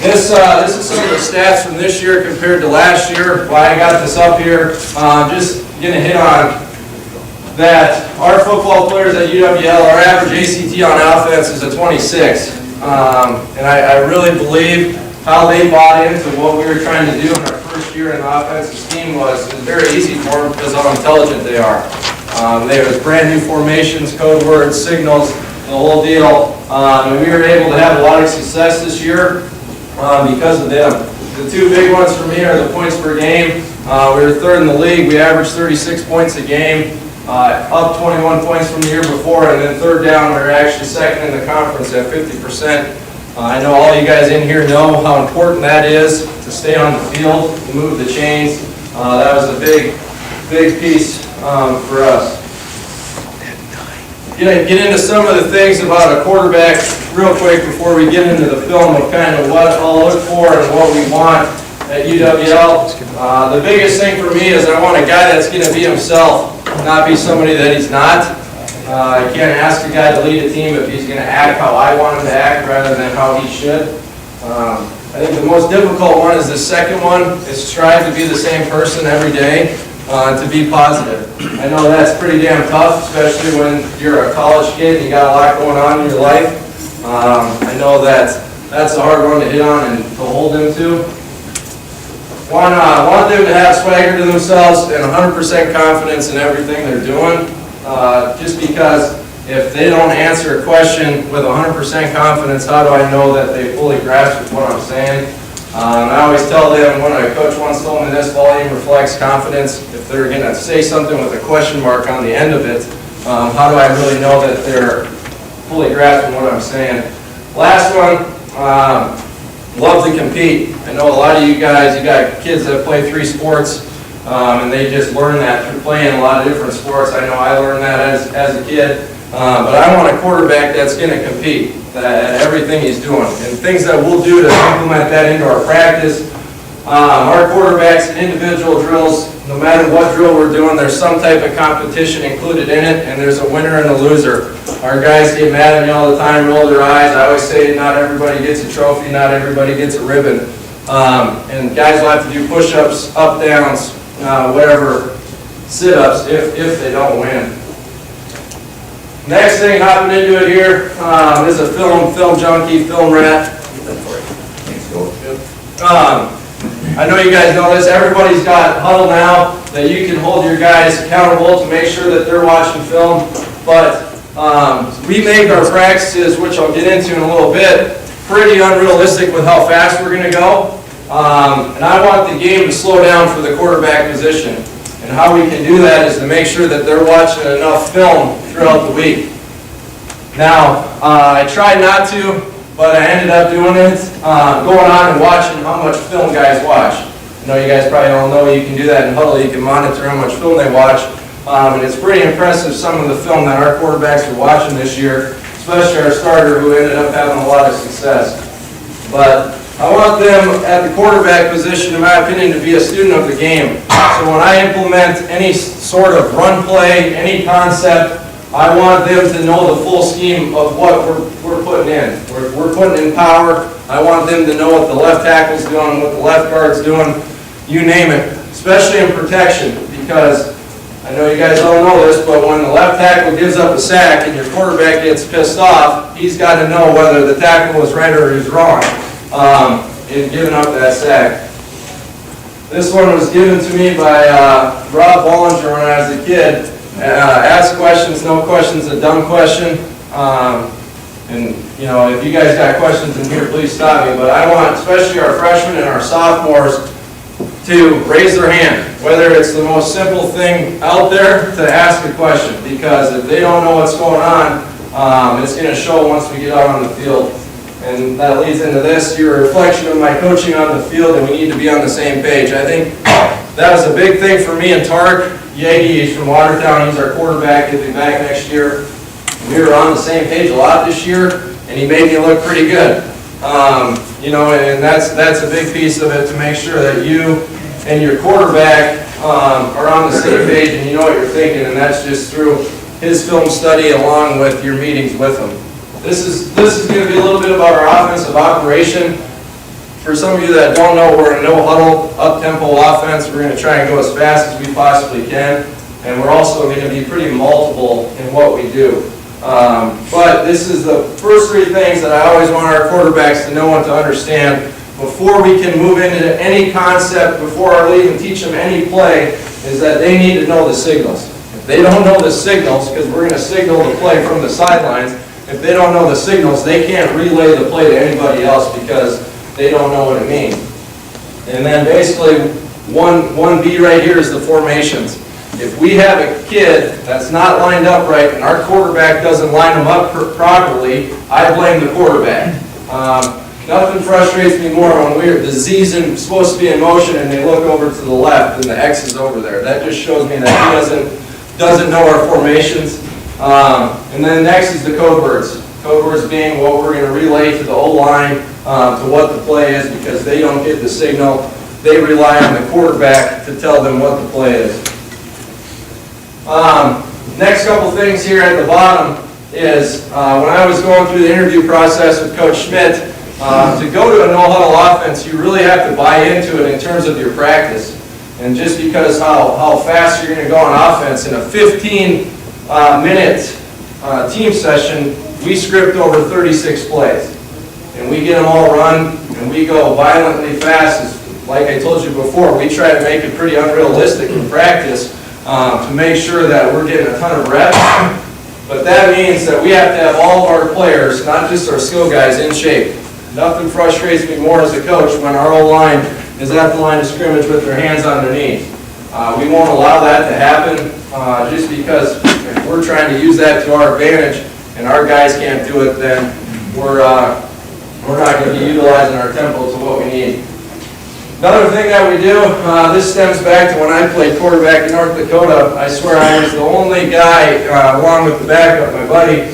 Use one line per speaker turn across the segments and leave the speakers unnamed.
This is some of the stats from this year compared to last year. Why I got this up here, just going to hit on that our football players at UWL, our average ACT on offense is a 26. And I really believe how they bought into what we were trying to do in our first year in the offensive scheme was very easy for them because how intelligent they are. They have brand new formations, code words, signals, the whole deal. And we were able to have a lot of success this year because of them. The two big ones for me are the points per game. We were third in the league. We averaged 36 points a game, up 21 points from the year before. And then third down, we were actually second in the conference at 50%. I know all you guys in here know how important that is to stay on the field, to move the chains. That was a big piece for us. Get into some of the things about a quarterback real quick before we get into the film of kind of what I'll look for and what we want at UWL. The biggest thing for me is I want a guy that's going to be himself, not be somebody that he's not. I can't ask a guy to lead a team if he's going to act how I want him to act rather than how he should. I think the most difficult one is the second one, is strive to be the same person every day, to be positive. I know that's pretty damn tough, especially when you're a college kid and you got a lot going on in your life. I know that's a hard one to hit on and to hold them to. Want them to have swagger to themselves and 100% confidence in everything they're doing. Just because if they don't answer a question with 100% confidence, how do I know that they fully grasp what I'm saying? I always tell them, when a coach once told me this, volume reflects confidence. If they're going to say something with a question mark on the end of it, how do I really know that they're fully grasping what I'm saying? Last one, love to compete. I know a lot of you guys, you got kids that play 3 sports, and they just learn that through playing a lot of different sports. I know I learned that as a kid. But I want a quarterback that's going to compete at everything he's doing. And things that we'll do to implement that into our practice. Our quarterbacks and individual drills, no matter what drill we're doing, there's some type of competition included in it, and there's a winner and a loser. Our guys get mad at me all the time, roll their eyes. I always say not everybody gets a trophy, not everybody gets a ribbon. And guys will have to do push-ups, up-downs, whatever, sit-ups if they don't win. Next thing, hopping into it here, is a film junkie, film rat. I know you guys know this. Everybody's got Huddle now that you can hold your guys accountable to make sure that they're watching film. But we make our practices, which I'll get into in a little bit, pretty unrealistic with how fast we're going to go. And I want the game to slow down for the quarterback position. And how we can do that is to make sure that they're watching enough film throughout the week. Now, I tried not to, but I ended up doing it, going on and watching how much film guys watch. I know you guys probably all know you can do that in Huddle. You can monitor how much film they watch. And it's pretty impressive, some of the film that our quarterbacks are watching this year, especially our starter who ended up having a lot of success. But I want them at the quarterback position, in my opinion, to be a student of the game. So when I implement any sort of run play, any concept, I want them to know the full scheme of what we're putting in. We're putting in power. I want them to know what the left tackle's doing, what the left guard's doing, you name it, especially in protection, because I know you guys all know this, but when the left tackle gives up a sack and your quarterback gets pissed off, he's got to know whether the tackle was right or he's wrong. In giving up that sack. This one was given to me by Rob Bollinger when I was a kid. Ask questions, no questions, a dumb question. And you know, if you guys got questions in here, please stop me. But I want, especially our freshmen and our sophomores, to raise their hand, whether it's the most simple thing out there, to ask a question. Because if they don't know what's going on, it's going to show once we get out on the field. And that leads into this, you're a reflection of my coaching on the field, and we need to be on the same page. I think that was a big thing for me and Tark. Yagi, he's from Watertown, he's our quarterback, he'll be back next year. We were on the same page a lot this year, and he made me look pretty good. You know, and that's a big piece of it, to make sure that you and your quarterback are on the same page and you know what you're thinking, and that's just through his film study along with your meetings with him. This is going to be a little bit about our offensive operation. For some of you that don't know, we're in a no-huddle, up-tempo offense. We're going to try and go as fast as we possibly can, and we're also going to be pretty multiple in what we do. But this is the first three things that I always want our quarterbacks to know and to understand before we can move into any concept, before our lead and teach them any play, is that they need to know the signals. If they don't know the signals, because we're going to signal the play from the sidelines, if they don't know the signals, they can't relay the play to anybody else because they don't know what it means. And then basically, 1B right here is the formations. If we have a kid that's not lined up right and our quarterback doesn't line them up properly, I blame the quarterback. Nothing frustrates me more when the Z's supposed to be in motion and they look over to the left and the X is over there. That just shows me that he doesn't know our formations. And then next is the code words. Code words being what we're going to relay to the O-line to what the play is, because they don't get the signal. They rely on the quarterback to tell them what the play is. Next couple things here at the bottom is when I was going through the interview process with Coach Schmidt, to go to a no-huddle offense, you really have to buy into it in terms of your practice. And just because how fast you're going to go on offense, in a 15-minute team session, we script over 36 plays. And we get them all run, and we go violently fast. Like I told you before, we try to make it pretty unrealistic in practice to make sure that we're getting a ton of reps. But that means that we have to have all of our players, not just our skill guys, in shape. Nothing frustrates me more as a coach when our O-line is at the line of scrimmage with their hands on their knees. We won't allow that to happen just because if we're trying to use that to our advantage and our guys can't do it, then we're not going to be utilizing our tempo to what we need. Another thing that we do, this stems back to when I played quarterback in North Dakota. I swear I was the only guy, along with the backup, my buddy,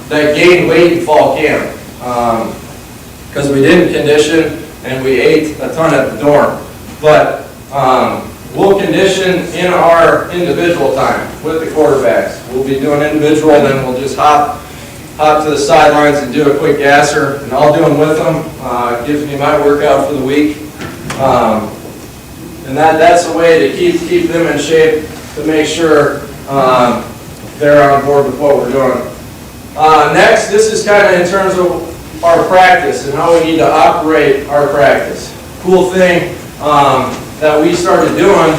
that gained weight in fall camp. Because we didn't condition and we ate a ton at the dorm. But we'll condition in our individual time with the quarterbacks. We'll be doing individual, then we'll just hop to the sidelines and do a quick gasser, and I'll do them with them. It gives me my workout for the week. And that's a way to keep them in shape, to make sure they're on board with what we're doing. Next, this is kind of in terms of our practice and how we need to operate our practice. Cool thing that we started doing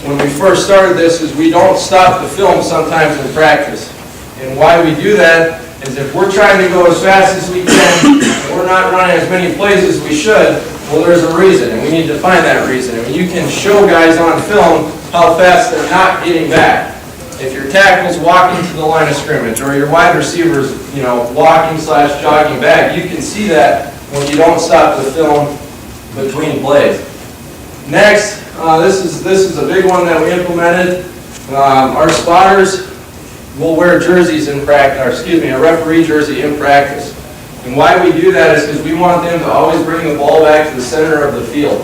when we first started this is we don't stop the film sometimes in practice. And why we do that is if we're trying to go as fast as we can and we're not running as many plays as we should, well, there's a reason, and we need to find that reason. I mean, you can show guys on film how fast they're not getting back. If your tackle's walking to the line of scrimmage, or your wide receivers, walking/jogging back, you can see that when you don't stop the film between plays. Next, this is a big one that we implemented. Our spotters will wear jerseys in practice, a referee jersey in practice. And why we do that is because we want them to always bring the ball back to the center of the field.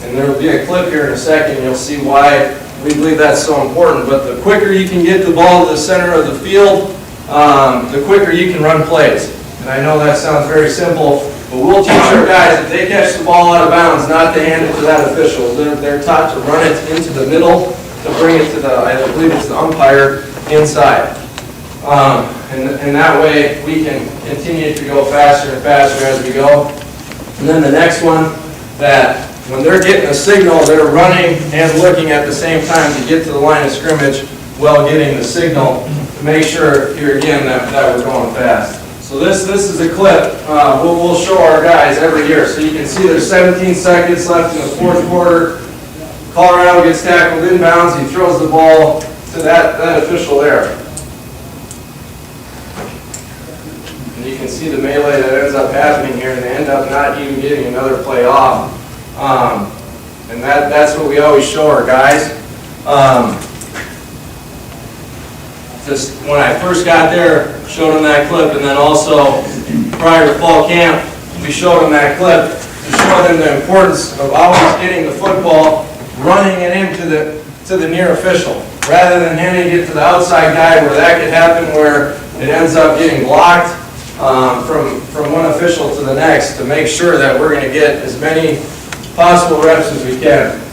And there will be a clip here in a second, you'll see why we believe that's so important. But the quicker you can get the ball to the center of the field, the quicker you can run plays. And I know that sounds very simple, but we'll teach our guys if they catch the ball out of bounds not to hand it to that official. They're taught to run it into the middle, to bring it to I believe it's the umpire inside. And that way we can continue to go faster and faster as we go. And then the next one, that when they're getting a signal, they're running and looking at the same time to get to the line of scrimmage while getting the signal to make sure here again that we're going fast. So this is a clip we'll show our guys every year. So you can see there's 17 seconds left in the fourth quarter. Colorado gets tackled inbounds. He throws the ball to that official there. And you can see the melee that ends up happening here, and they end up not even getting another play off. And that's what we always show our guys. Just when I first got there, showed them that clip, and then also prior to fall camp, we showed them that clip to show them the importance of always getting the football, running it into the near official, rather than handing it to the outside guy, where that could happen where it ends up getting blocked, from one official to the next to make sure that we're going to get as many possible reps as we can.